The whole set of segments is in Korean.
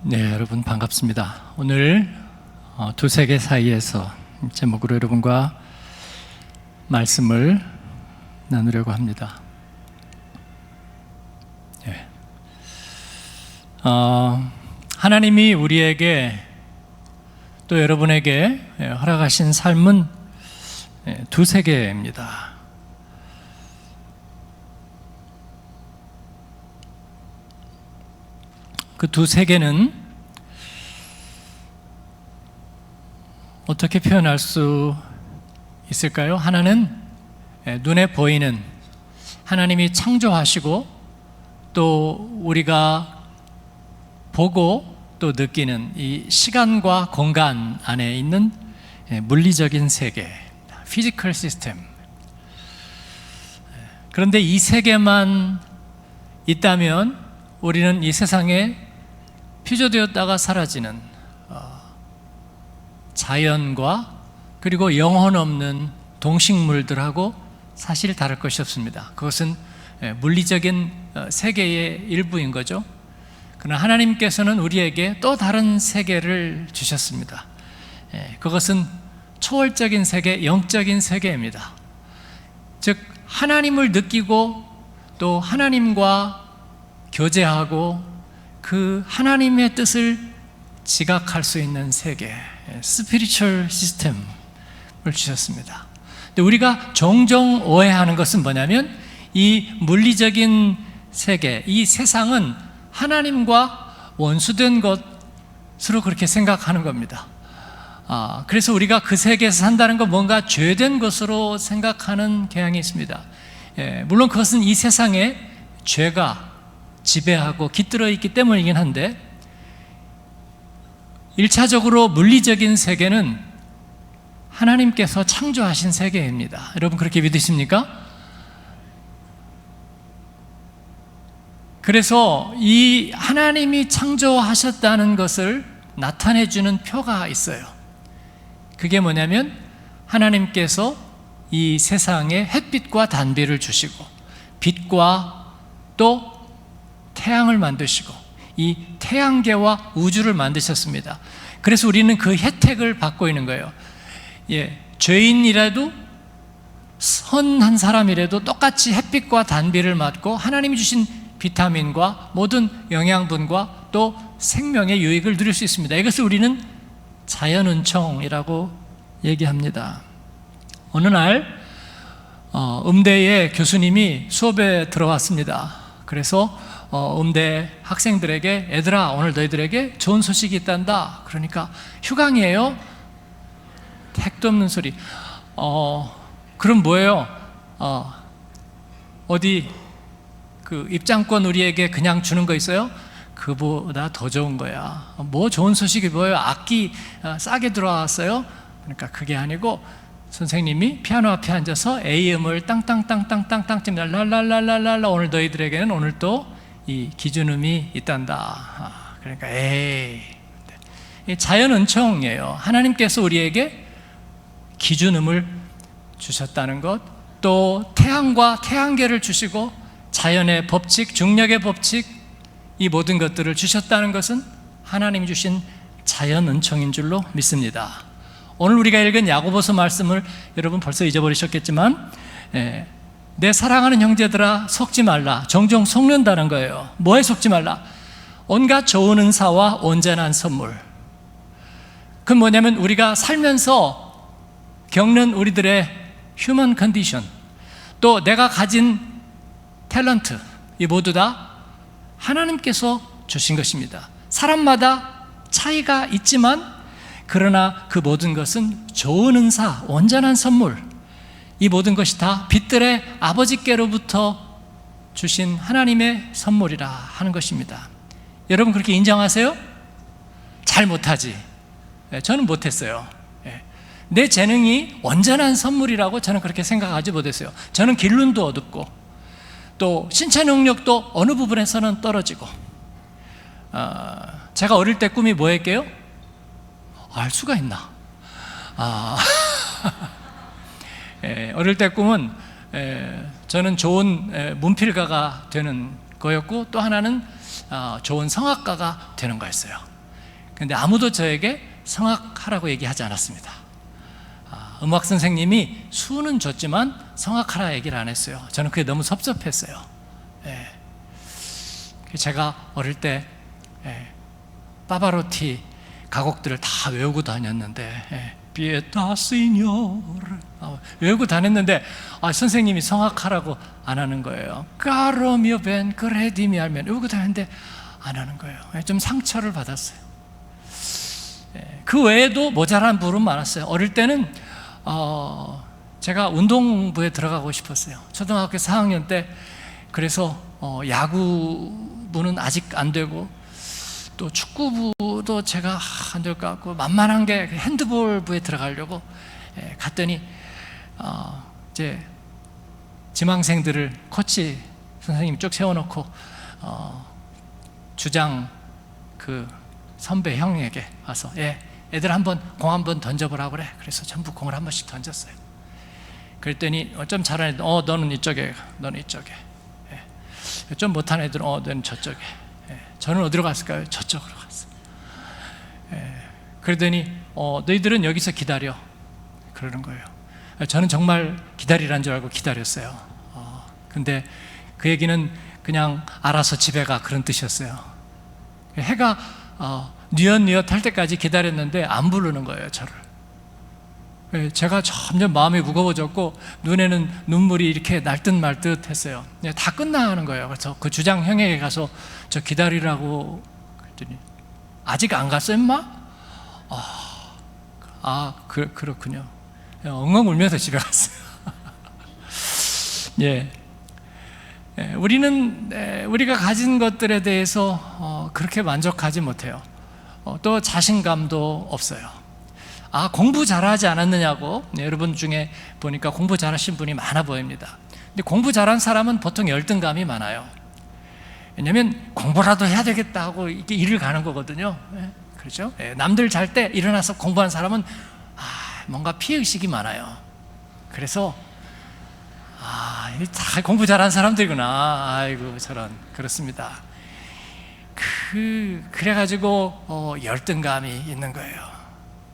네, 여러분 반갑습니다. 오늘 두 세계 사이에서 제목으로 여러분과 말씀을 나누려고 합니다. 네. 하나님이 우리에게 또 여러분에게 허락하신 삶은 두 세계입니다. 그 두 세계는 어떻게 표현할 수 있을까요? 하나는 눈에 보이는 하나님이 창조하시고 또 우리가 보고 또 느끼는 이 시간과 공간 안에 있는 물리적인 세계, 피지컬 시스템. 그런데 이 세계만 있다면 우리는 이 세상에 피조되었다가 사라지는 자연과 그리고 영혼 없는 동식물들하고 사실 다를 것이 없습니다. 그것은 물리적인 세계의 일부인 거죠. 그러나 하나님께서는 우리에게 또 다른 세계를 주셨습니다. 그것은 초월적인 세계, 영적인 세계입니다. 즉 하나님을 느끼고 또 하나님과 교제하고 그 하나님의 뜻을 지각할 수 있는 세계, 스피리추얼 시스템을 주셨습니다. 근데 우리가 종종 오해하는 것은 뭐냐면 이 물리적인 세계, 이 세상은 하나님과 원수된 것으로 그렇게 생각하는 겁니다. 그래서 우리가 그 세계에서 산다는 건 뭔가 죄된 것으로 생각하는 경향이 있습니다. 물론 그것은 이 세상에 죄가 지배하고 깃들어 있기 때문이긴 한데 1차적으로 물리적인 세계는 하나님께서 창조하신 세계입니다. 여러분 그렇게 믿으십니까? 그래서 이 하나님이 창조하셨다는 것을 나타내 주는 표가 있어요. 그게 뭐냐면 하나님께서 이 세상에 햇빛과 단비를 주시고 빛과 또 태양을 만드시고 이 태양계와 우주를 만드셨습니다. 그래서 우리는 그 혜택을 받고 있는 거예요. 죄인이라도 선한 사람이라도 똑같이 햇빛과 단비를 받고 하나님이 주신 비타민과 모든 영양분과 또 생명의 유익을 누릴 수 있습니다. 이것을 우리는 자연은총이라고 얘기합니다. 어느 날 음대의 교수님이 수업에 들어왔습니다. 그래서 음대 학생들에게 애들아 오늘 너희들에게 좋은 소식이 있단다. 그러니까 휴강이에요? 택도 없는 소리. 그럼 뭐예요? 어디 그 입장권 우리에게 그냥 주는 거 있어요? 그보다 더 좋은 거야. 뭐 좋은 소식이 뭐예요? 악기 싸게 들어왔어요? 그러니까 그게 아니고 선생님이 피아노 앞에 앉아서 A음을 땅땅땅땅땅땅 칩니다. 랄랄랄랄랄라. 오늘 너희들에게는 오늘 또 이 기준음이 있단다. 그러니까 자연 은총이에요. 하나님께서 우리에게 기준음을 주셨다는 것, 또 태양과 태양계를 주시고 자연의 법칙, 중력의 법칙, 이 모든 것들을 주셨다는 것은 하나님이 주신 자연 은총인 줄로 믿습니다. 오늘 우리가 읽은 야고보서 말씀을 여러분 벌써 잊어버리셨겠지만 내 사랑하는 형제들아 속지 말라. 종종 속는다는 거예요. 뭐에 속지 말라? 온갖 좋은 은사와 온전한 선물. 그건 뭐냐면 우리가 살면서 겪는 우리들의 휴먼 컨디션, 또 내가 가진 탤런트, 이 모두 다 하나님께서 주신 것입니다. 사람마다 차이가 있지만 그러나 그 모든 것은 좋은 은사, 온전한 선물, 이 모든 것이 다 빛들의 아버지께로부터 주신 하나님의 선물이라 하는 것입니다. 여러분 그렇게 인정하세요? 잘 못하지. 저는 못했어요. 내 재능이 온전한 선물이라고 저는 그렇게 생각하지 못했어요. 저는 길눈도 어둡고 또 신체 능력도 어느 부분에서는 떨어지고 제가 어릴 때 꿈이 뭐였게요? 알 수가 있나? 어릴 때 꿈은 저는 좋은 문필가가 되는 거였고 또 하나는 좋은 성악가가 되는 거였어요. 근데 아무도 저에게 성악하라고 얘기하지 않았습니다. 음악 선생님이 수는 줬지만 성악하라 얘기를 안 했어요. 저는 그게 너무 섭섭했어요. 예. 제가 어릴 때 파바로티 가곡들을 다 외우고 다녔는데 피에타 시뇨르 외우고 다녔는데 선생님이 성악하라고 안 하는 거예요. 까로미오 벤 그레디미 알면 외우고 다녔는데 안 하는 거예요. 좀 상처를 받았어요. 그 외에도 모자란 부분 많았어요. 어릴 때는 제가 운동부에 들어가고 싶었어요. 초등학교 4학년 때. 그래서 야구부는 아직 안 되고 또 축구부도 제가 안 될 것 같고 만만한 게 핸드볼부에 들어가려고 갔더니 이제 지망생들을 코치 선생님이 쭉 세워놓고 주장 그 선배 형에게 와서 애들 한번 공 한번 던져보라고 그래. 그래서 전부 공을 한 번씩 던졌어요. 그랬더니 좀 잘하는 애들 너는 이쪽에, 너는 이쪽에. 좀 못하는 애들은 너는 저쪽에. 저는 어디로 갔을까요? 저쪽으로 갔어요. 그러더니 너희들은 여기서 기다려. 그러는 거예요. 저는 정말 기다리라는 줄 알고 기다렸어요. 근데 그 얘기는 그냥 알아서 집에 가 그런 뜻이었어요. 해가 뉘엿뉘엿 할 때까지 기다렸는데 안 부르는 거예요, 저를. 제가 점점 마음이 무거워졌고 눈에는 눈물이 이렇게 날 듯 말 듯 했어요. 다 끝나는 거예요. 그래서 그 주장 형에게 가서 저 기다리라고 그랬더니 아직 안 갔어, 임마? 그렇군요. 엉엉 울면서 집에 갔어요. 우리가 가진 것들에 대해서 그렇게 만족하지 못해요. 또 자신감도 없어요. 공부 잘하지 않았느냐고. 여러분 중에 보니까 공부 잘하신 분이 많아 보입니다. 근데 공부 잘한 사람은 보통 열등감이 많아요. 왜냐하면 공부라도 해야 되겠다 하고 이렇게 일을 가는 거거든요. 그렇죠? 남들 잘 때 일어나서 공부한 사람은 뭔가 피해의식이 많아요. 그래서 다 공부 잘한 사람들이구나. 아이고 저런. 그렇습니다. 그래가지고 열등감이 있는 거예요.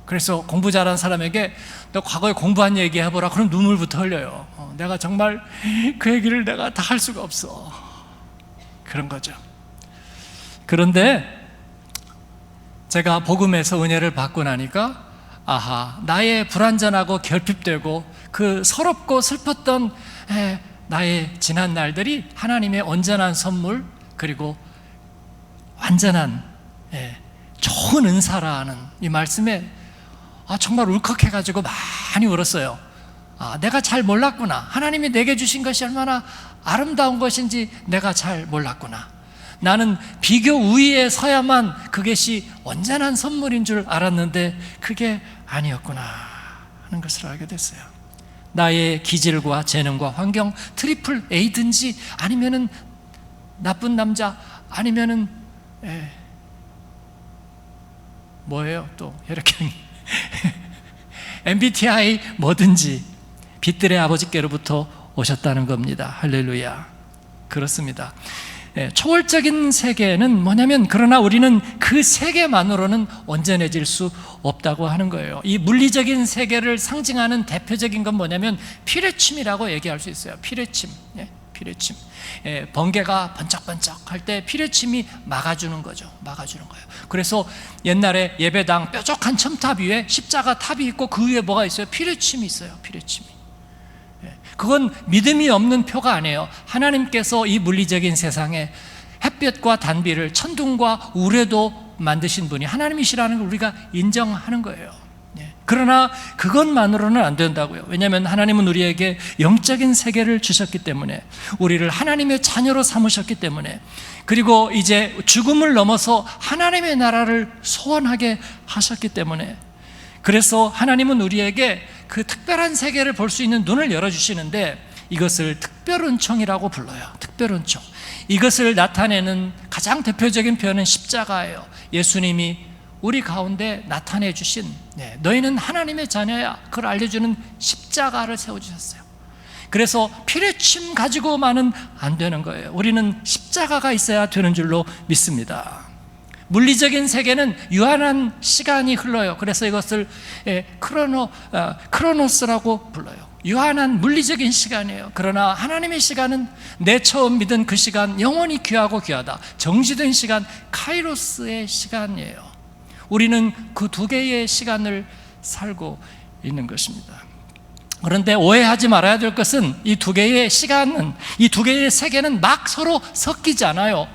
그래서 공부 잘한 사람에게 너 과거에 공부한 얘기 해보라. 그럼 눈물부터 흘려요. 내가 정말 그 얘기를 내가 다 할 수가 없어. 그런 거죠. 그런데 제가 복음에서 은혜를 받고 나니까 나의 불완전하고 결핍되고 그 서럽고 슬펐던 나의 지난 날들이 하나님의 온전한 선물 그리고 완전한 좋은 은사라는 이 말씀에 정말 울컥해가지고 많이 울었어요. 내가 잘 몰랐구나. 하나님이 내게 주신 것이 얼마나 아름다운 것인지 내가 잘 몰랐구나. 나는 비교 우위에 서야만 그것이 온전한 선물인 줄 알았는데 그게 아니었구나 하는 것을 알게 됐어요. 나의 기질과 재능과 환경 트리플 A든지 아니면은 나쁜 남자 아니면은 뭐예요 또 혈액형이 MBTI 뭐든지 빛들의 아버지께로부터 오셨다는 겁니다. 할렐루야. 그렇습니다. 초월적인 세계는 뭐냐면 그러나 우리는 그 세계만으로는 온전해질 수 없다고 하는 거예요. 이 물리적인 세계를 상징하는 대표적인 건 뭐냐면 피뢰침이라고 얘기할 수 있어요. 피뢰침. 피뢰침. 번개가 번쩍번쩍 할 때 피뢰침이 막아주는 거죠. 막아주는 거예요. 그래서 옛날에 예배당 뾰족한 첨탑 위에 십자가 탑이 있고 그 위에 뭐가 있어요? 피뢰침이 있어요. 피뢰침이. 그건 믿음이 없는 표가 아니에요. 하나님께서 이 물리적인 세상에 햇볕과 단비를 천둥과 우레도 만드신 분이 하나님이시라는 걸 우리가 인정하는 거예요. 그러나 그것만으로는 안 된다고요. 왜냐하면 하나님은 우리에게 영적인 세계를 주셨기 때문에, 우리를 하나님의 자녀로 삼으셨기 때문에, 그리고 이제 죽음을 넘어서 하나님의 나라를 소원하게 하셨기 때문에, 그래서 하나님은 우리에게 그 특별한 세계를 볼 수 있는 눈을 열어주시는데 이것을 특별은총이라고 불러요. 특별은총. 이것을 나타내는 가장 대표적인 표현은 십자가예요. 예수님이 우리 가운데 나타내 주신 너희는 하나님의 자녀야, 그걸 알려주는 십자가를 세워주셨어요. 그래서 피뢰침 가지고만은 안 되는 거예요. 우리는 십자가가 있어야 되는 줄로 믿습니다. 물리적인 세계는 유한한 시간이 흘러요. 그래서 이것을 크로노스라고 불러요. 유한한 물리적인 시간이에요. 그러나 하나님의 시간은 내 처음 믿은 그 시간, 영원히 귀하고 귀하다. 정지된 시간, 카이로스의 시간이에요. 우리는 그 두 개의 시간을 살고 있는 것입니다. 그런데 오해하지 말아야 될 것은 이 두 개의 시간은, 이 두 개의 세계는 막 서로 섞이지 않아요.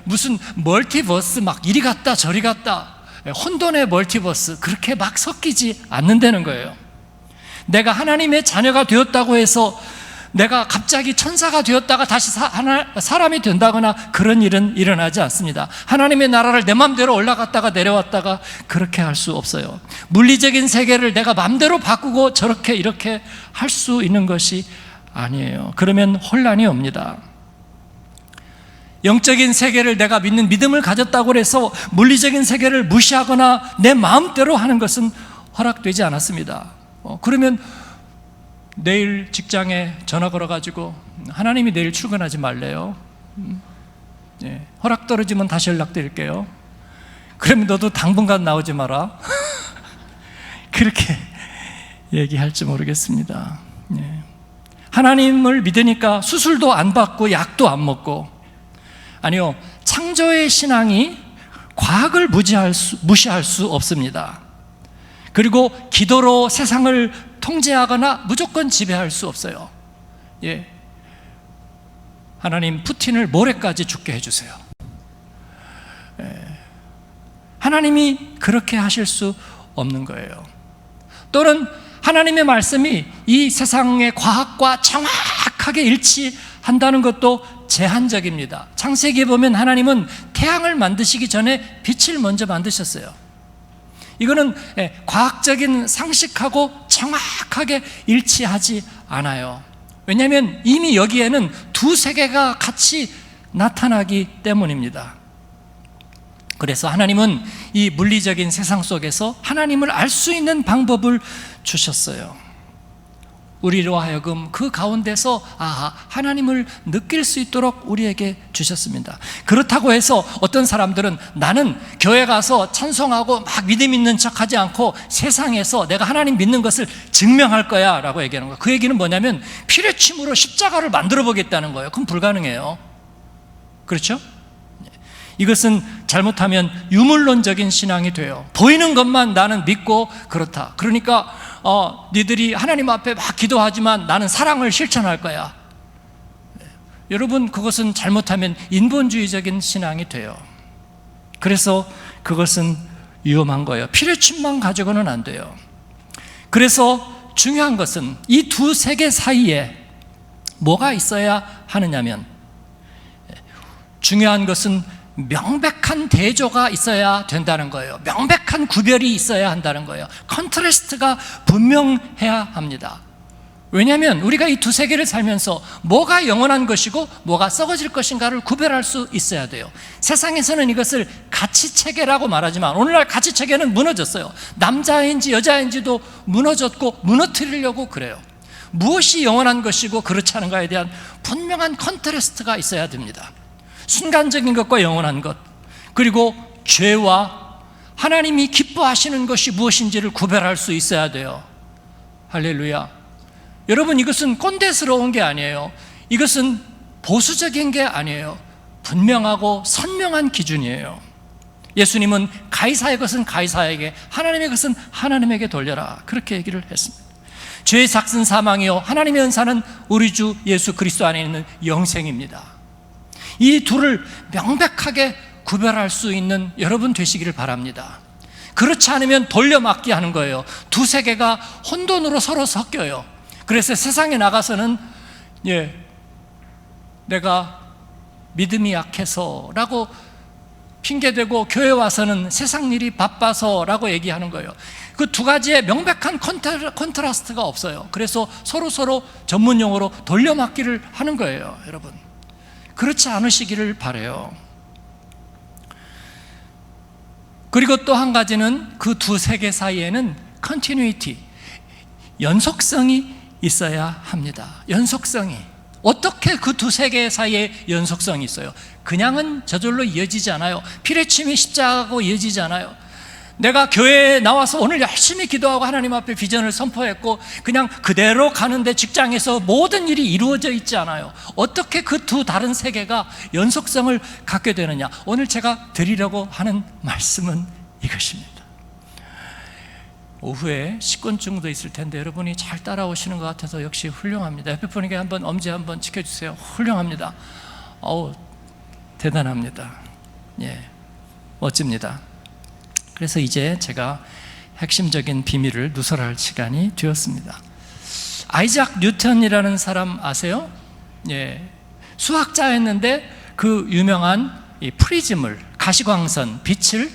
무슨 멀티버스 막 이리 갔다 저리 갔다, 혼돈의 멀티버스, 그렇게 막 섞이지 않는다는 거예요. 내가 하나님의 자녀가 되었다고 해서 내가 갑자기 천사가 되었다가 다시 사람이 된다거나 그런 일은 일어나지 않습니다. 하나님의 나라를 내 맘대로 올라갔다가 내려왔다가 그렇게 할 수 없어요. 물리적인 세계를 내가 맘대로 바꾸고 저렇게 이렇게 할 수 있는 것이 아니에요. 그러면 혼란이 옵니다. 영적인 세계를 내가 믿는 믿음을 가졌다고 해서 물리적인 세계를 무시하거나 내 마음대로 하는 것은 허락되지 않았습니다. 그러면 내일 직장에 전화 걸어가지고 하나님이 내일 출근하지 말래요. 허락 떨어지면 다시 연락드릴게요. 그러면 너도 당분간 나오지 마라. 그렇게 얘기할지 모르겠습니다. 하나님을 믿으니까 수술도 안 받고 약도 안 먹고, 아니요, 창조의 신앙이 과학을 무시할 수 없습니다. 그리고 기도로 세상을 통제하거나 무조건 지배할 수 없어요. 하나님, 푸틴을 모레까지 죽게 해주세요. 하나님이 그렇게 하실 수 없는 거예요. 또는 하나님의 말씀이 이 세상의 과학과 정확하게 일치한다는 것도 제한적입니다. 창세기에 보면 하나님은 태양을 만드시기 전에 빛을 먼저 만드셨어요. 이거는 과학적인 상식하고 정확하게 일치하지 않아요. 왜냐하면 이미 여기에는 두 세계가 같이 나타나기 때문입니다. 그래서 하나님은 이 물리적인 세상 속에서 하나님을 알 수 있는 방법을 주셨어요. 우리로 하여금 그 가운데서 하나님을 느낄 수 있도록 우리에게 주셨습니다. 그렇다고 해서 어떤 사람들은 나는 교회 가서 찬송하고 막 믿음 있는 척하지 않고 세상에서 내가 하나님 믿는 것을 증명할 거야 라고 얘기하는 거예요. 그 얘기는 뭐냐면 피뢰침으로 십자가를 만들어 보겠다는 거예요. 그건 불가능해요. 그렇죠? 이것은 잘못하면 유물론적인 신앙이 돼요. 보이는 것만 나는 믿고 그렇다. 그러니까 니들이 하나님 앞에 막 기도하지만 나는 사랑을 실천할 거야. 여러분, 그것은 잘못하면 인본주의적인 신앙이 돼요. 그래서 그것은 위험한 거예요. 피뢰침만 가지고는 안 돼요. 그래서 중요한 것은 이 두 세계 사이에 뭐가 있어야 하느냐면, 중요한 것은 명백한 대조가 있어야 된다는 거예요. 명백한 구별이 있어야 한다는 거예요. 컨트라스트가 분명해야 합니다. 왜냐하면 우리가 이 두 세계를 살면서 뭐가 영원한 것이고 뭐가 썩어질 것인가를 구별할 수 있어야 돼요. 세상에서는 이것을 가치체계라고 말하지만 오늘날 가치체계는 무너졌어요. 남자인지 여자인지도 무너졌고 무너뜨리려고 그래요. 무엇이 영원한 것이고 그렇지 않은가에 대한 분명한 컨트라스트가 있어야 됩니다. 순간적인 것과 영원한 것, 그리고 죄와 하나님이 기뻐하시는 것이 무엇인지를 구별할 수 있어야 돼요. 할렐루야. 여러분, 이것은 꼰대스러운 게 아니에요. 이것은 보수적인 게 아니에요. 분명하고 선명한 기준이에요. 예수님은 가이사의 것은 가이사에게, 하나님의 것은 하나님에게 돌려라, 그렇게 얘기를 했습니다. 죄의 삭은 사망이요 하나님의 은사는 우리 주 예수 그리스도 안에 있는 영생입니다. 이 둘을 명백하게 구별할 수 있는 여러분 되시기를 바랍니다. 그렇지 않으면 돌려막기 하는 거예요. 두 세계가 혼돈으로 서로 섞여요. 그래서 세상에 나가서는 내가 믿음이 약해서 라고 핑계대고, 교회 와서는 세상 일이 바빠서 라고 얘기하는 거예요. 그 두 가지의 명백한 컨트라스트가 없어요. 그래서 서로 전문용어로 돌려막기를 하는 거예요. 여러분, 그렇지 않으시기를 바라요. 그리고 또 한 가지는 그 두 세계 사이에는 continuity, 연속성이 있어야 합니다. 연속성이. 어떻게 그 두 세계 사이에 연속성이 있어요? 그냥은 저절로 이어지지 않아요. 피뢰침이 십자가하고 이어지지 않아요. 내가 교회에 나와서 오늘 열심히 기도하고 하나님 앞에 비전을 선포했고 그냥 그대로 가는데 직장에서 모든 일이 이루어져 있지 않아요. 어떻게 그 두 다른 세계가 연속성을 갖게 되느냐? 오늘 제가 드리려고 하는 말씀은 이것입니다. 오후에 식곤증도 있을 텐데 여러분이 잘 따라오시는 것 같아서 역시 훌륭합니다. 옆에 분에게 한번 엄지 한번 지켜주세요. 훌륭합니다. 대단합니다. 예, 멋집니다. 그래서 이제 제가 핵심적인 비밀을 누설할 시간이 되었습니다. 아이작 뉴턴이라는 사람 아세요? 예, 수학자였는데 그 유명한 이 프리즘을, 가시광선, 빛을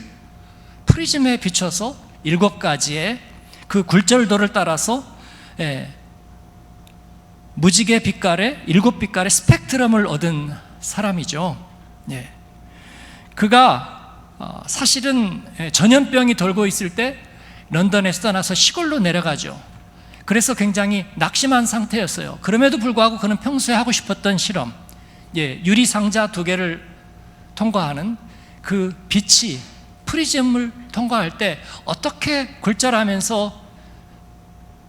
프리즘에 비춰서 7가지의 그 굴절도를 따라서 무지개 빛깔의 7빛깔의 스펙트럼을 얻은 사람이죠. 예. 그가 사실은 전염병이 돌고 있을 때 런던에서 떠나서 시골로 내려가죠. 그래서 굉장히 낙심한 상태였어요. 그럼에도 불구하고 그는 평소에 하고 싶었던 실험, 유리 상자 2개를 통과하는 그 빛이 프리즘을 통과할 때 어떻게 굴절하면서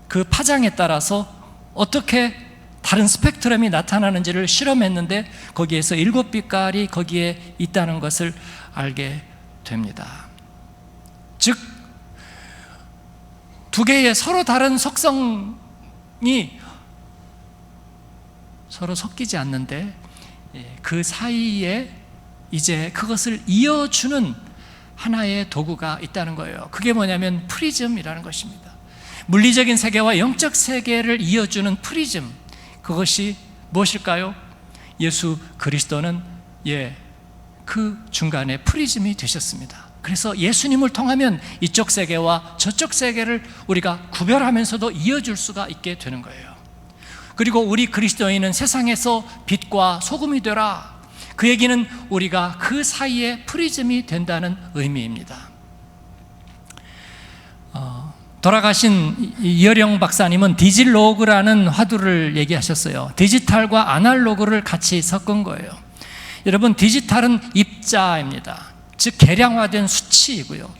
그 파장에 따라서 어떻게 다른 스펙트럼이 나타나는지를 실험했는데 거기에서 7빛깔이 거기에 있다는 것을 알게 됩니다. 즉 2개의 서로 다른 속성이 서로 섞이지 않는데 그 사이에 이제 그것을 이어주는 하나의 도구가 있다는 거예요. 그게 뭐냐면 프리즘이라는 것입니다. 물리적인 세계와 영적 세계를 이어주는 프리즘, 그것이 무엇일까요? 예수 그리스도는 그 중간에 프리즘이 되셨습니다. 그래서 예수님을 통하면 이쪽 세계와 저쪽 세계를 우리가 구별하면서도 이어줄 수가 있게 되는 거예요. 그리고 우리 그리스도인은 세상에서 빛과 소금이 되라. 그 얘기는 우리가 그 사이에 프리즘이 된다는 의미입니다. 돌아가신 이여령 박사님은 디질로그라는 화두를 얘기하셨어요. 디지털과 아날로그를 같이 섞은 거예요. 여러분, 디지털은 입자입니다. 즉 계량화된 수치이고요.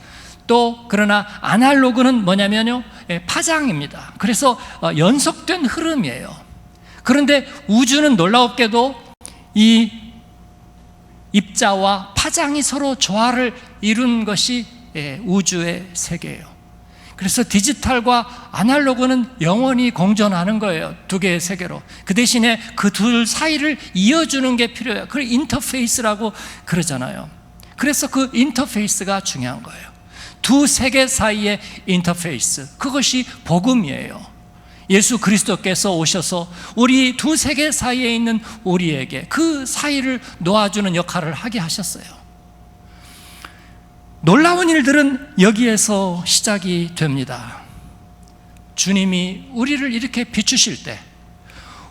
또 그러나 아날로그는 뭐냐면요, 파장입니다. 그래서 연속된 흐름이에요. 그런데 우주는 놀랍게도 이 입자와 파장이 서로 조화를 이룬 것이 우주의 세계예요. 그래서 디지털과 아날로그는 영원히 공존하는 거예요. 2개의 세계로. 그 대신에 그 둘 사이를 이어주는 게 필요해요. 그걸 인터페이스라고 그러잖아요. 그래서 그 인터페이스가 중요한 거예요. 2 세계 사이의 인터페이스, 그것이 복음이에요. 예수 그리스도께서 오셔서 우리 2 세계 사이에 있는 우리에게 그 사이를 놓아주는 역할을 하게 하셨어요. 놀라운 일들은 여기에서 시작이 됩니다. 주님이 우리를 이렇게 비추실 때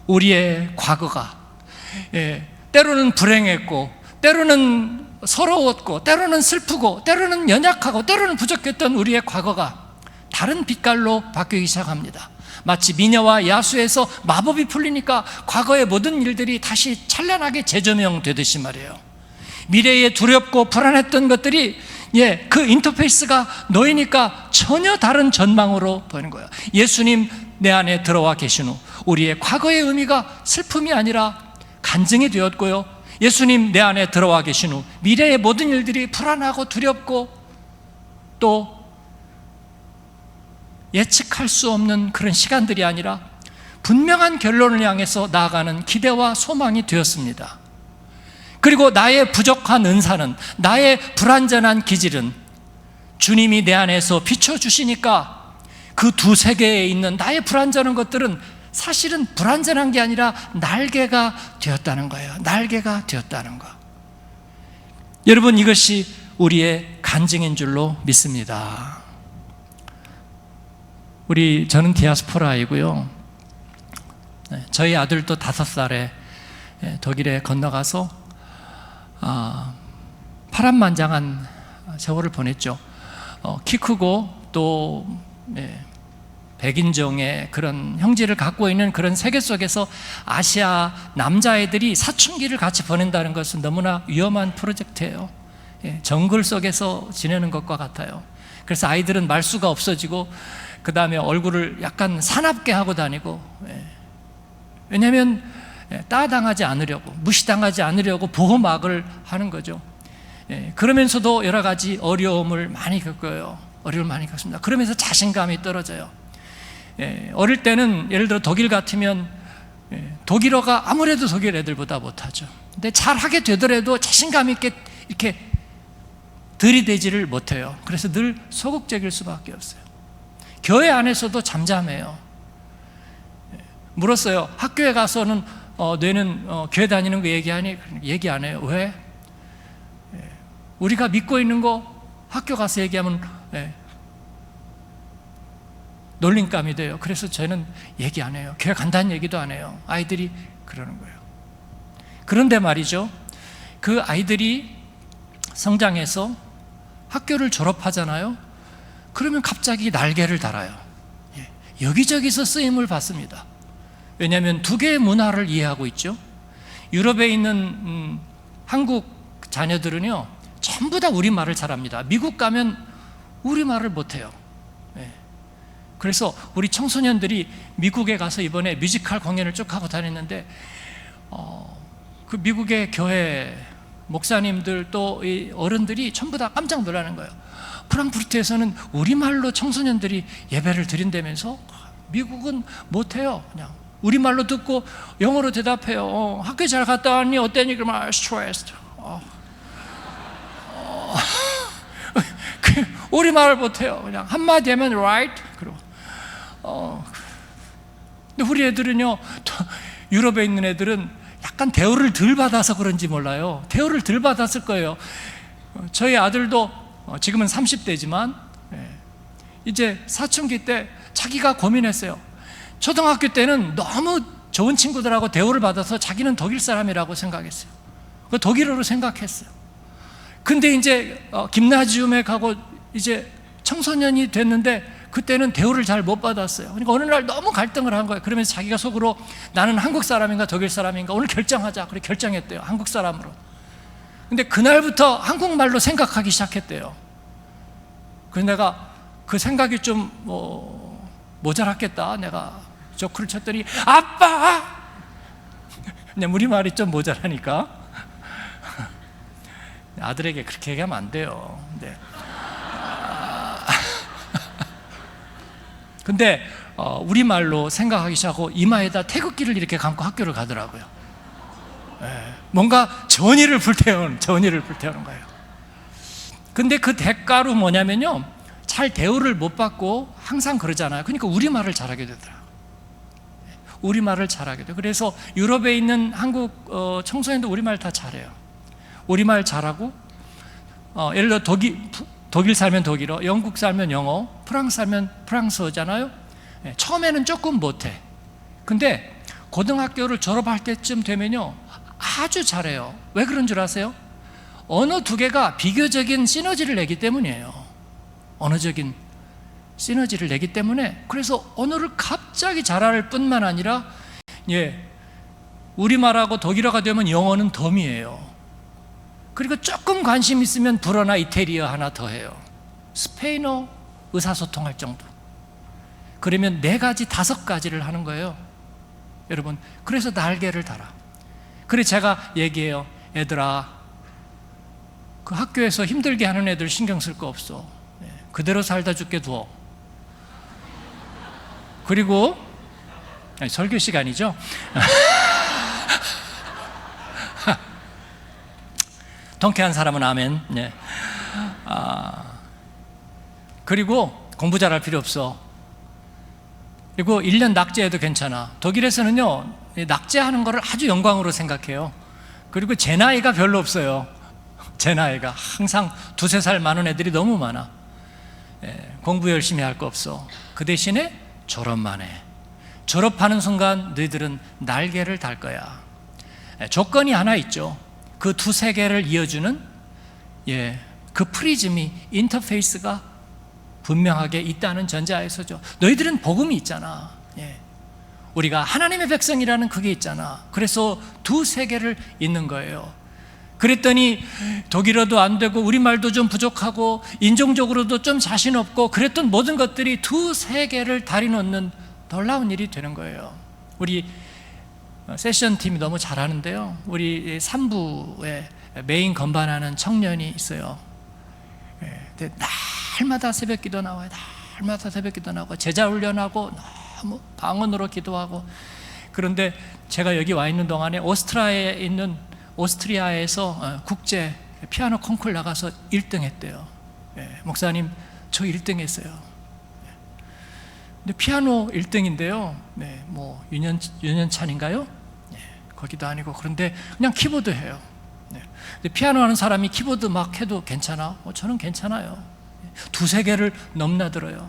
우리의 과거가 때로는 불행했고, 때로는 서러웠고, 때로는 슬프고, 때로는 연약하고, 때로는 부족했던 우리의 과거가 다른 빛깔로 바뀌기 시작합니다. 마치 미녀와 야수에서 마법이 풀리니까 과거의 모든 일들이 다시 찬란하게 재조명되듯이 말이에요. 미래에 두렵고 불안했던 것들이 그 인터페이스가 놓이니까 전혀 다른 전망으로 보이는 거예요. 예수님 내 안에 들어와 계신 후 우리의 과거의 의미가 슬픔이 아니라 간증이 되었고요, 예수님 내 안에 들어와 계신 후 미래의 모든 일들이 불안하고 두렵고 또 예측할 수 없는 그런 시간들이 아니라 분명한 결론을 향해서 나아가는 기대와 소망이 되었습니다. 그리고 나의 부족한 은사는, 나의 불완전한 기질은 주님이 내 안에서 비춰주시니까 그 2 세계에 있는 나의 불완전한 것들은 사실은 불완전한 게 아니라 날개가 되었다는 거예요. 날개가 되었다는 거. 여러분, 이것이 우리의 간증인 줄로 믿습니다. 저는 디아스포라이고요. 저희 아들도 5살에 독일에 건너가서 파란만장한 세월을 보냈죠. 키 크고 또 백인종의 그런 형질을 갖고 있는 그런 세계 속에서 아시아 남자애들이 사춘기를 같이 보낸다는 것은 너무나 위험한 프로젝트예요. 정글 속에서 지내는 것과 같아요. 그래서 아이들은 말수가 없어지고 그 다음에 얼굴을 약간 사납게 하고 다니고, 왜냐하면 따당하지 않으려고, 무시당하지 않으려고 보호막을 하는 거죠. 그러면서도 여러 가지 어려움을 많이 겪어요. 어려움을 많이 겪습니다. 그러면서 자신감이 떨어져요. 어릴 때는 예를 들어 독일 같으면 독일어가 아무래도 독일 애들보다 못하죠. 근데 잘하게 되더라도 자신감 있게 이렇게 들이대지를 못해요. 그래서 늘 소극적일 수밖에 없어요. 교회 안에서도 잠잠해요. 물었어요. 학교에 가서는 너는 교회 다니는 거 얘기하니? 얘기 안 해요. 왜? 우리가 믿고 있는 거 학교 가서 얘기하면 놀림감이 돼요. 그래서 저는 얘기 안 해요. 교회 간다는 얘기도 안 해요. 아이들이 그러는 거예요. 그런데 말이죠, 그 아이들이 성장해서 학교를 졸업하잖아요. 그러면 갑자기 날개를 달아요. 여기저기서 쓰임을 받습니다. 왜냐하면 두 개의 문화를 이해하고 있죠. 유럽에 있는 한국 자녀들은요, 전부 다 우리말을 잘합니다. 미국 가면 우리말을 못해요. 그래서 우리 청소년들이 미국에 가서 이번에 뮤지컬 공연을 쭉 하고 다녔는데, 그 미국의 교회 목사님들 또 이 어른들이 전부 다 깜짝 놀라는 거예요. 프랑크푸르트에서는 우리말로 청소년들이 예배를 드린다면서 미국은 못해요. 그냥 우리말로 듣고 영어로 대답해요. 학교 잘 갔다 왔니? 어땠니? 그러면 stressed. 우리말을 못해요. 그냥 한마디 하면 right. 그리고 근데 우리 애들은요, 유럽에 있는 애들은 약간 대우를 덜 받아서 그런지 몰라요. 대우를 덜 받았을 거예요. 저희 아들도 지금은 30대지만 이제 사춘기 때 자기가 고민했어요. 초등학교 때는 너무 좋은 친구들하고 대우를 받아서 자기는 독일 사람이라고 생각했어요. 그 독일어로 생각했어요. 근데 이제 김나지움에 가고 이제 청소년이 됐는데 그때는 대우를 잘 못 받았어요. 그러니까 어느 날 너무 갈등을 한 거예요. 그러면서 자기가 속으로 나는 한국 사람인가 독일 사람인가 오늘 결정하자. 그래 결정했대요. 한국 사람으로. 근데 그날부터 한국말로 생각하기 시작했대요. 그래서 내가 그 생각이 좀 모자랐겠다. 내가 조크를 쳤더니 아빠! 그냥 우리말이 좀 모자라니까 아들에게 그렇게 얘기하면 안 돼요. 근데 우리말로 생각하기 시작하고 이마에다 태극기를 이렇게 감고 학교를 가더라고요. 뭔가 전의를 불태우는 거예요. 근데 그 대가로 뭐냐면요, 잘 대우를 못 받고 항상 그러잖아요. 그러니까 우리말을 잘하게 되더라고요. 우리말을 잘하게 돼요. 그래서 유럽에 있는 한국 청소년도 우리말 다 잘해요. 우리말 잘하고 예를 들어 독일 살면 독일어, 영국 살면 영어, 프랑스 살면 프랑스어잖아요. 처음에는 조금 못해. 근데 고등학교를 졸업할 때쯤 되면요 아주 잘해요. 왜 그런 줄 아세요? 언어 두 개가 비교적인 시너지를 내기 때문이에요. 언어적인 시너지를 내기 때문에. 그래서 언어를 갑자기 잘할 뿐만 아니라 우리말하고 독일어가 되면 영어는 덤이에요. 그리고 조금 관심 있으면 불어나 이태리어 하나 더 해요. 스페인어 의사소통할 정도. 그러면 4가지, 5가지를 하는 거예요. 여러분, 그래서 날개를 달아. 그래서 제가 얘기해요. 얘들아, 그 학교에서 힘들게 하는 애들 신경 쓸 거 없어. 그대로 살다 죽게 두어. 그리고 설교 시간이죠. 통쾌한 사람은 아멘. 그리고 공부 잘할 필요 없어. 그리고 1년 낙제해도 괜찮아. 독일에서는요 낙제하는 거를 아주 영광으로 생각해요. 그리고 제 나이가 별로 없어요. 제 나이가 항상 2-3살 많은 애들이 너무 많아. 공부 열심히 할 거 없어. 그 대신에 졸업만 해. 졸업하는 순간 너희들은 날개를 달 거야. 조건이 하나 있죠. 그 2-3개를 이어주는 그 프리즘이, 인터페이스가 분명하게 있다는 전제하에서죠. 너희들은 복음이 있잖아. 예. 우리가 하나님의 백성이라는 그게 있잖아. 그래서 두 세계를 잇는 거예요. 그랬더니 독일어도 안 되고 우리말도 좀 부족하고 인종적으로도 좀 자신 없고 그랬던 모든 것들이 두 세계를 다리 놓는 놀라운 일이 되는 거예요. 우리 세션 팀이 너무 잘하는데요. 우리 3부에 메인 건반하는 청년이 있어요. 근데 날마다 새벽 기도 나와요. 날마다 새벽 기도 나오고 제자 훈련하고 너무 방언으로 기도하고. 그런데 제가 여기 와 있는 동안에 오스트리아에서 국제 피아노 콩쿠르 나가서 1등 했대요. 목사님, 저 1등 했어요. 근데 피아노 1등인데요. 뭐 유년찬인가요? 거기도 아니고. 그런데 그냥 키보드 해요. 근데 피아노 하는 사람이 키보드 막 해도 괜찮아? 저는 괜찮아요. 두세 개를 넘나들어요.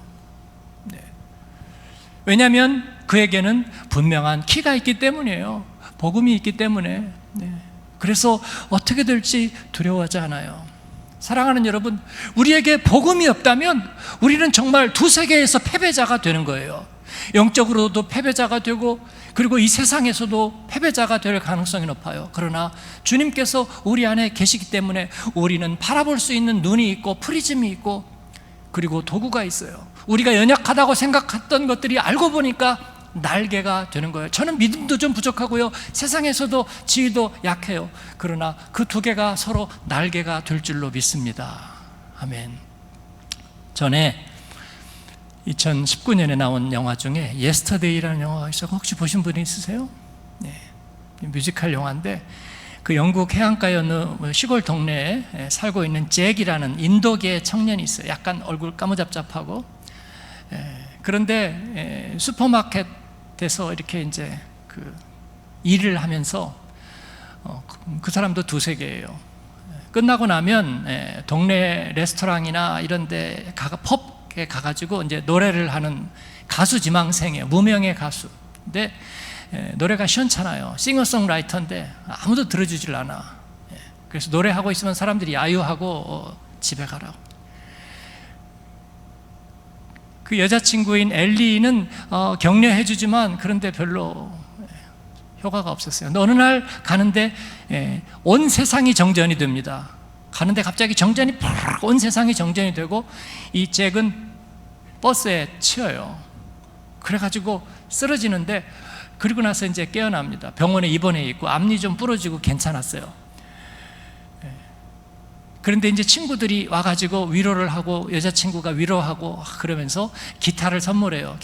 왜냐하면 그에게는 분명한 키가 있기 때문이에요. 복음이 있기 때문에. 그래서 어떻게 될지 두려워하지 않아요. 사랑하는 여러분, 우리에게 복음이 없다면 우리는 정말 두 세계에서 패배자가 되는 거예요. 영적으로도 패배자가 되고, 그리고 이 세상에서도 패배자가 될 가능성이 높아요. 그러나 주님께서 우리 안에 계시기 때문에 우리는 바라볼 수 있는 눈이 있고 프리즘이 있고, 그리고 도구가 있어요. 우리가 연약하다고 생각했던 것들이 알고 보니까 날개가 되는 거예요. 저는 믿음도 좀 부족하고요, 세상에서도 지위도 약해요. 그러나 그 두 개가 서로 날개가 될 줄로 믿습니다. 아멘. 전에 2019년에 나온 영화 중에 예스터데이라는 영화가 있어요. 혹시 보신 분이 있으세요? 네. 뮤지컬 영화인데, 그 영국 해안가의 어느 시골 동네에 살고 있는 잭이라는 인도계 청년이 있어요. 약간 얼굴 까무잡잡하고. 그런데 슈퍼마켓에서 이렇게 이제 그 일을 하면서 그 사람도 두세 개예요. 끝나고 나면 동네 레스토랑이나 이런 데 펍에 가가지고 이제 노래를 하는 가수 지망생이에요. 무명의 가수. 근데 노래가 시원찮아요. 싱어송라이터인데 아무도 들어주질 않아. 그래서 노래하고 있으면 사람들이 야유하고 집에 가라고. 그 여자친구인 엘리는 격려해주지만 그런데 별로 효과가 없었어요. 어느 날 가는데 온 세상이 정전이 됩니다. 가는데 갑자기 정전이 팍, 온 세상이 정전이 되고 이 잭은 버스에 치여요. 그래가지고 쓰러지는데, 그리고 나서 이제 깨어납니다. 병원에 입원해 있고 앞니 좀 부러지고 괜찮았어요. 그런데 이제 친구들이 와가지고 위로를 하고, 여자친구가 위로하고 그러면서 기타를 선물해요.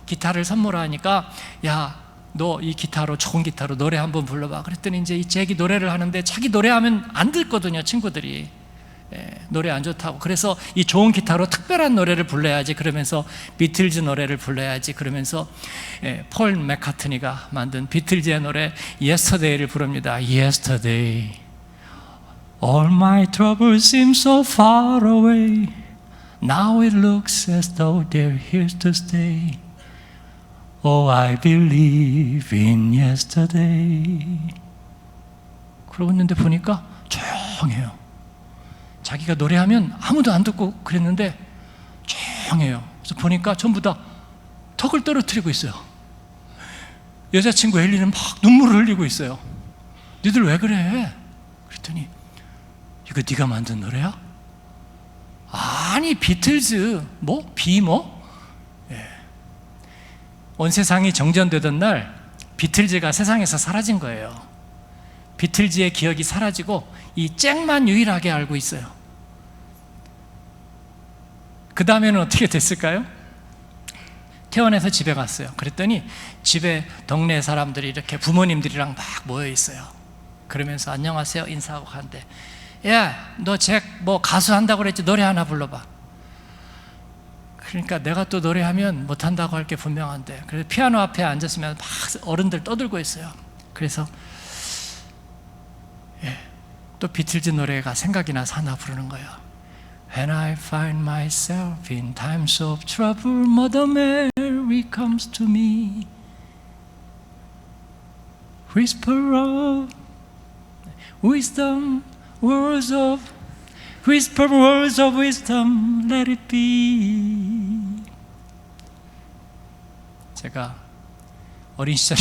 기타를 선물하니까, 야, 너 이 기타로, 좋은 기타로 노래 한번 불러봐. 그랬더니 이제 이 잭이 노래를 하는데 자기 노래하면 안 듣거든요, 친구들이. 노래 안 좋다고. 그래서 이 좋은 기타로 특별한 노래를 불러야지, 그러면서 비틀즈 노래를 불러야지, 그러면서 폴 맥카트니가 만든 비틀즈의 노래 Yesterday를 부릅니다. Yesterday, all my troubles seem so far away. Now it looks as though they're here to stay. Oh, I believe in yesterday. 그러고 있는데 보니까 조용해요. 자기가 노래하면 아무도 안 듣고 그랬는데 조용해요. 그래서 보니까 전부 다 턱을 떨어뜨리고 있어요. 여자친구 엘리는 막 눈물을 흘리고 있어요. 니들 왜 그래? 그랬더니, 이거 네가 만든 노래야? 아니, 비틀즈 뭐? 온 세상이 정전되던 날 비틀즈가 세상에서 사라진 거예요. 비틀즈의 기억이 사라지고 이 잭만 유일하게 알고 있어요. 그 다음에는 어떻게 됐을까요? 퇴원해서 집에 갔어요. 그랬더니 집에 동네 사람들이 이렇게 부모님들이랑 막 모여 있어요. 그러면서 안녕하세요 인사하고 가는데, 야, 너 잭 뭐 가수 한다고 그랬지, 노래 하나 불러봐. 그러니까 내가 또 노래하면 못한다고 할 게 분명한데, 그래서 피아노 앞에 앉았으면 막 어른들 떠들고 있어요. 그래서 또 비틀즈 노래가 생각이 나서 하나 부르는 거예요. When I find myself in times of trouble, Mother Mary comes to me. Whisper of wisdom, words of Whisper words of wisdom, let it be. 제가 어린 시절에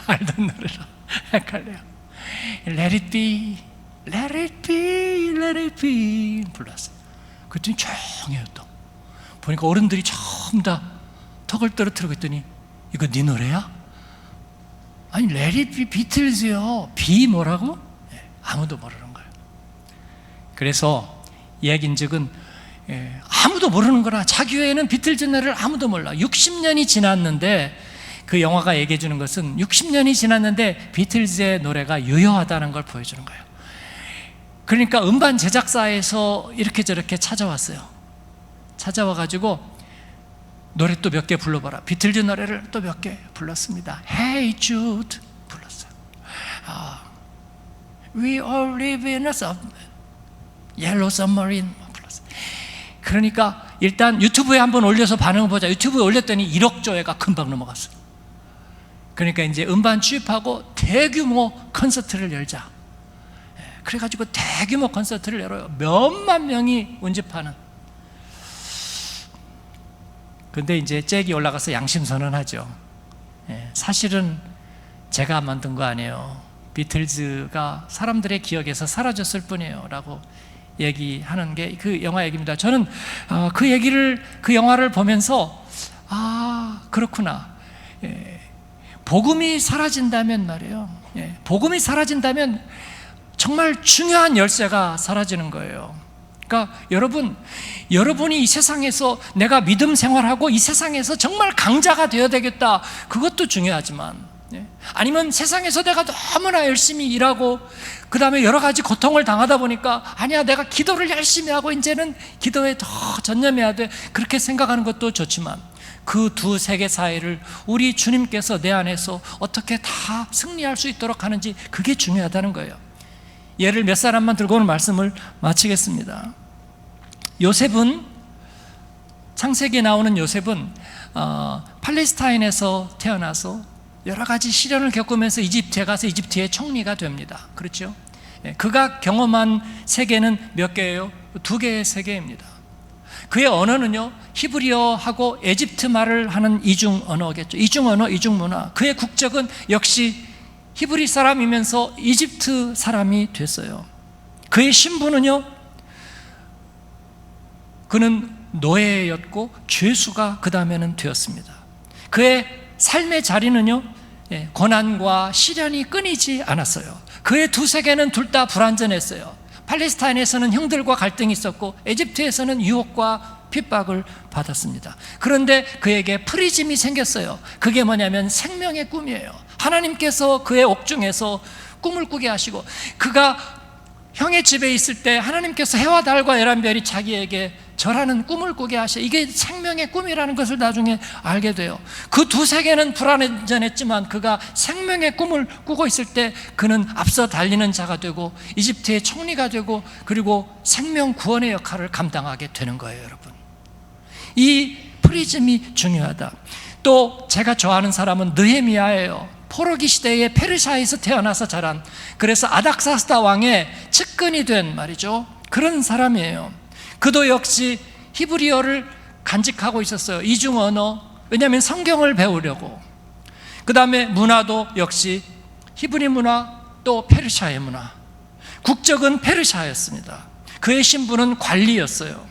알던 노래라 헷갈려요. Let it be, let it be, let it be 불렀어요. 그랬더니 조용해요. 또 보니까 어른들이 전부 다 턱을 떨어뜨리고 있더니 이거 네 노래야? 아니 Let it be 비틀즈요. 비 뭐라고? 아무도 모르는 거예요. 그래서 이야기인즉은 아무도 모르는 거라. 자기 외에는 비틀즈 노래를 아무도 몰라. 60년이 지났는데 그 영화가 얘기해 주는 것은 60년이 지났는데 비틀즈의 노래가 유효하다는 걸 보여주는 거예요. 그러니까 음반 제작사에서 이렇게 저렇게 찾아왔어요. 찾아와가지고 노래 또 몇 개 불러봐라. 비틀즈 노래를 또 몇 개 불렀습니다. Hey Jude 불렀어요. We all live in a yellow submarine 불렀어요. 그러니까 일단 유튜브에 한번 올려서 반응을 보자. 유튜브에 올렸더니 1억 조회가 금방 넘어갔어요. 그러니까 이제 음반 취입하고 대규모 콘서트를 열자. 그래가지고 대규모 콘서트를 열어요. 몇만 명이 운집하는. 근데 이제 잭이 올라가서 양심선언하죠. 사실은 제가 만든 거 아니에요. 비틀즈가 사람들의 기억에서 사라졌을 뿐이에요 라고 얘기하는 게 그 영화 얘기입니다. 저는 그 영화를 보면서 그렇구나. 복음이 사라진다면 말이에요. 복음이 사라진다면 정말 중요한 열쇠가 사라지는 거예요. 그러니까 여러분이 이 세상에서 내가 믿음 생활하고 이 세상에서 정말 강자가 되어야 되겠다. 그것도 중요하지만 아니면 세상에서 내가 너무나 열심히 일하고 그 다음에 여러 가지 고통을 당하다 보니까 아니야 내가 기도를 열심히 하고 이제는 기도에 더 전념해야 돼. 그렇게 생각하는 것도 좋지만 그 두 세계 사이를 우리 주님께서 내 안에서 어떻게 다 승리할 수 있도록 하는지 그게 중요하다는 거예요. 예를 몇 사람만 들고 오늘 말씀을 마치겠습니다. 요셉은 창세기에 나오는 요셉은 팔레스타인에서 태어나서 여러 가지 시련을 겪으면서 이집트에 가서 이집트의 총리가 됩니다. 그렇죠? 그가 경험한 세계는 몇 개예요? 2개의 세계입니다. 그의 언어는요 히브리어하고 에집트 말을 하는 이중 언어겠죠. 이중 언어, 이중 문화. 그의 국적은 역시 히브리 사람이면서 이집트 사람이 됐어요. 그의 신분은요 그는 노예였고 죄수가 그 다음에는 되었습니다. 그의 삶의 자리는요 고난과 시련이 끊이지 않았어요. 그의 두 세계는 둘 다 불완전했어요. 팔레스타인에서는 형들과 갈등이 있었고 에집트에서는 유혹과 핍박을 받았습니다. 그런데 그에게 프리즘이 생겼어요. 그게 뭐냐면 생명의 꿈이에요. 하나님께서 그의 옥중에서 꿈을 꾸게 하시고 그가 형의 집에 있을 때 하나님께서 해와 달과 열한별이 자기에게 절하는 꿈을 꾸게 하셔. 이게 생명의 꿈이라는 것을 나중에 알게 돼요. 그 두 세계는 불완전했지만 그가 생명의 꿈을 꾸고 있을 때 그는 앞서 달리는 자가 되고 이집트의 총리가 되고 그리고 생명 구원의 역할을 감당하게 되는 거예요. 여러분, 이 프리즘이 중요하다. 또 제가 좋아하는 사람은 느헤미야예요. 포로기 시대에 페르시아에서 태어나서 자란, 그래서 아닥사스다 왕의 측근이 된 말이죠 그런 사람이에요. 그도 역시 히브리어를 간직하고 있었어요. 이중 언어. 왜냐하면 성경을 배우려고. 그 다음에 문화도 역시 히브리 문화 또 페르시아의 문화. 국적은 페르시아였습니다. 그의 신분은 관리였어요.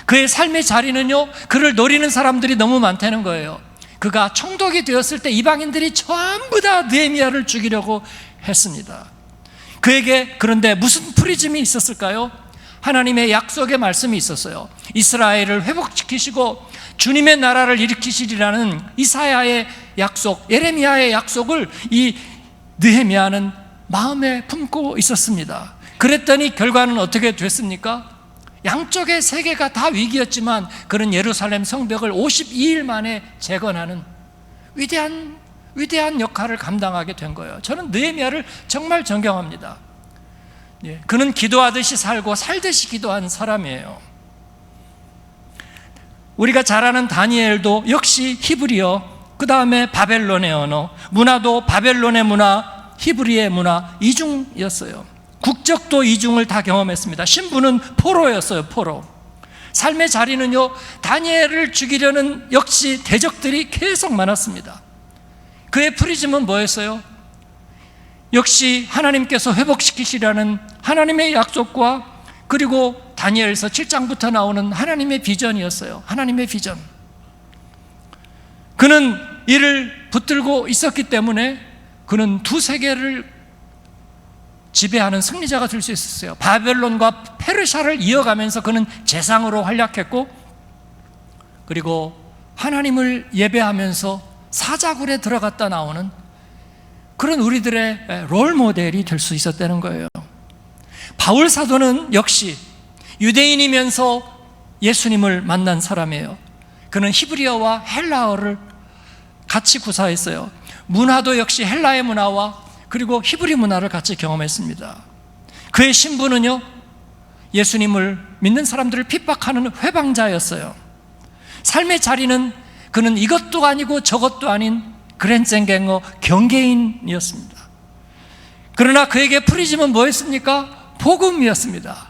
그의 삶의 자리는요 그를 노리는 사람들이 너무 많다는 거예요. 그가 총독이 되었을 때 이방인들이 전부 다 느헤미야를 죽이려고 했습니다. 그에게 그런데 무슨 프리즘이 있었을까요? 하나님의 약속의 말씀이 있었어요. 이스라엘을 회복시키시고 주님의 나라를 일으키시리라는 이사야의 약속, 예레미야의 약속을 이 느헤미야는 마음에 품고 있었습니다. 그랬더니 결과는 어떻게 됐습니까? 양쪽의 세계가 다 위기였지만 그는 예루살렘 성벽을 52일 만에 재건하는 위대한 역할을 감당하게 된 거예요. 저는 느헤미야를 정말 존경합니다. 그는 기도하듯이 살고 살듯이 기도한 사람이에요. 우리가 잘 아는 다니엘도 역시 히브리어, 그 다음에 바벨론의 언어, 문화도 바벨론의 문화, 히브리의 문화 이중이었어요. 국적도 이중을 다 경험했습니다. 신부는 포로였어요. 포로. 삶의 자리는요, 다니엘을 죽이려는 역시 대적들이 계속 많았습니다. 그의 프리즘은 뭐였어요? 역시 하나님께서 회복시키시라는 하나님의 약속과 그리고 다니엘서 7장부터 나오는 하나님의 비전이었어요. 하나님의 비전. 그는 이를 붙들고 있었기 때문에 그는 두 세계를 지배하는 승리자가 될 수 있었어요. 바벨론과 페르시아를 이어가면서 그는 재상으로 활약했고, 그리고 하나님을 예배하면서 사자굴에 들어갔다 나오는 그런 우리들의 롤 모델이 될 수 있었다는 거예요. 바울 사도는 역시 유대인이면서 예수님을 만난 사람이에요. 그는 히브리어와 헬라어를 같이 구사했어요. 문화도 역시 헬라의 문화와 그리고 히브리 문화를 같이 경험했습니다. 그의 신분은요, 예수님을 믿는 사람들을 핍박하는 회방자였어요. 삶의 자리는 그는 이것도 아니고 저것도 아닌 그랜쟁갱어 경계인이었습니다. 그러나 그에게 프리즘은 뭐였습니까? 복음이었습니다.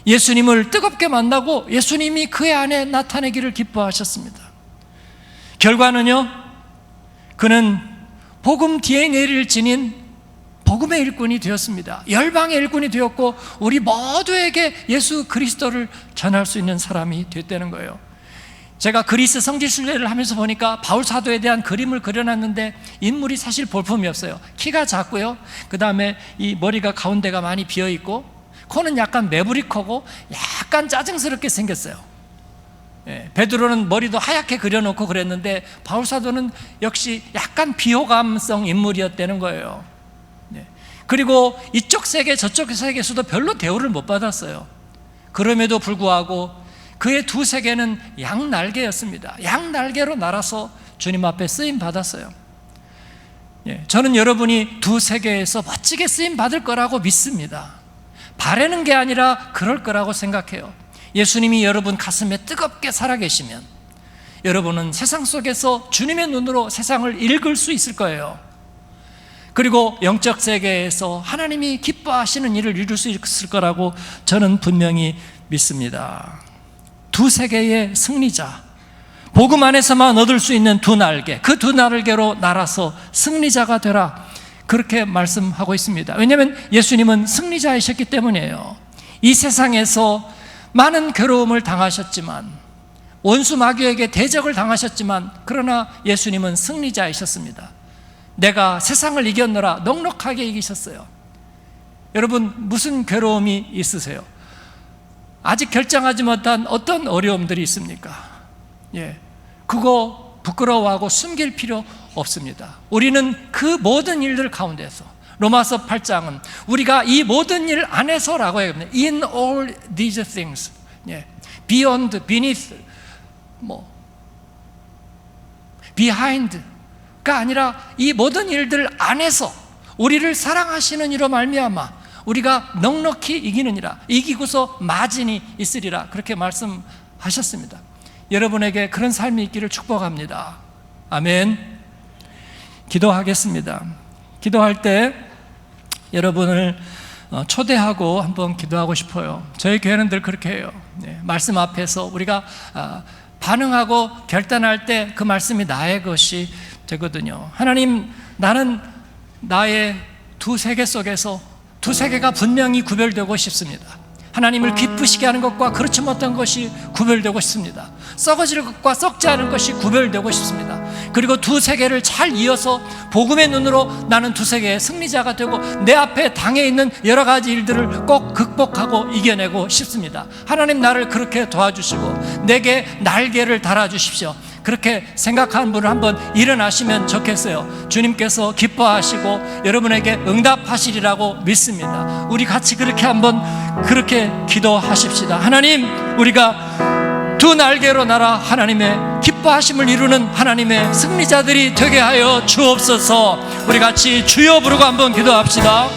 예수님을 뜨겁게 만나고 예수님이 그의 안에 나타내기를 기뻐하셨습니다. 결과는요, 그는 복음 DNA를 지닌 복음의 일꾼이 되었습니다. 열방의 일꾼이 되었고 우리 모두에게 예수 그리스도를 전할 수 있는 사람이 됐다는 거예요. 제가 그리스 성지 순례를 하면서 보니까 바울 사도에 대한 그림을 그려놨는데 인물이 사실 볼품이었어요. 키가 작고요, 그 다음에 이 머리가 가운데가 많이 비어있고 코는 약간 매부리코고 약간 짜증스럽게 생겼어요. 베드로는 머리도 하얗게 그려놓고 그랬는데 바울 사도는 역시 약간 비호감성 인물이었다는 거예요. 그리고 이쪽 세계 저쪽 세계에서도 별로 대우를 못 받았어요. 그럼에도 불구하고 그의 두 세계는 양날개였습니다. 양날개로 날아서 주님 앞에 쓰임 받았어요. 저는 여러분이 두 세계에서 멋지게 쓰임 받을 거라고 믿습니다. 바라는 게 아니라 그럴 거라고 생각해요. 예수님이 여러분 가슴에 뜨겁게 살아계시면 여러분은 세상 속에서 주님의 눈으로 세상을 읽을 수 있을 거예요. 그리고 영적 세계에서 하나님이 기뻐하시는 일을 이룰 수 있을 거라고 저는 분명히 믿습니다. 두 세계의 승리자, 복음 안에서만 얻을 수 있는 두 날개, 그 두 날개로 날아서 승리자가 되라, 그렇게 말씀하고 있습니다. 왜냐하면 예수님은 승리자이셨기 때문이에요. 이 세상에서 많은 괴로움을 당하셨지만, 원수 마귀에게 대적을 당하셨지만, 그러나 예수님은 승리자이셨습니다. 내가 세상을 이겼노라, 넉넉하게 이기셨어요. 여러분, 무슨 괴로움이 있으세요? 아직 결정하지 못한 어떤 어려움들이 있습니까? 그거 부끄러워하고 숨길 필요 없습니다. 우리는 그 모든 일들 가운데서, 로마서 8장은 우리가 이 모든 일 안에서라고 해요. In all these things, beyond, beneath, behind가 아니라 이 모든 일들 안에서 우리를 사랑하시는 이로 말미암아 우리가 넉넉히 이기느니라, 이기고서 마진이 있으리라, 그렇게 말씀하셨습니다. 여러분에게 그런 삶이 있기를 축복합니다. 아멘. 기도하겠습니다. 기도할 때 여러분을 초대하고 한번 기도하고 싶어요. 저희 교회는 늘 그렇게 해요. 말씀 앞에서 우리가 반응하고 결단할 때 그 말씀이 나의 것이 되거든요. 하나님, 나는 나의 두 세계 속에서 두 세계가 분명히 구별되고 싶습니다. 하나님을 기쁘시게 하는 것과 그렇지 못한 것이 구별되고 싶습니다. 썩어질 것과 썩지 않은 것이 구별되고 싶습니다. 그리고 두 세계를 잘 이어서 복음의 눈으로 나는 두 세계의 승리자가 되고 내 앞에 당해 있는 여러 가지 일들을 꼭 극복하고 이겨내고 싶습니다. 하나님, 나를 그렇게 도와주시고 내게 날개를 달아주십시오. 그렇게 생각하는 분을 한번 일어나시면 좋겠어요. 주님께서 기뻐하시고 여러분에게 응답하시리라고 믿습니다. 우리 같이 그렇게 한번 그렇게 기도하십시다. 하나님, 우리가 두 날개로 날아 하나님의 기뻐하심을 이루는 하나님의 승리자들이 되게 하여 주옵소서. 우리 같이 주여 부르고 한번 기도합시다.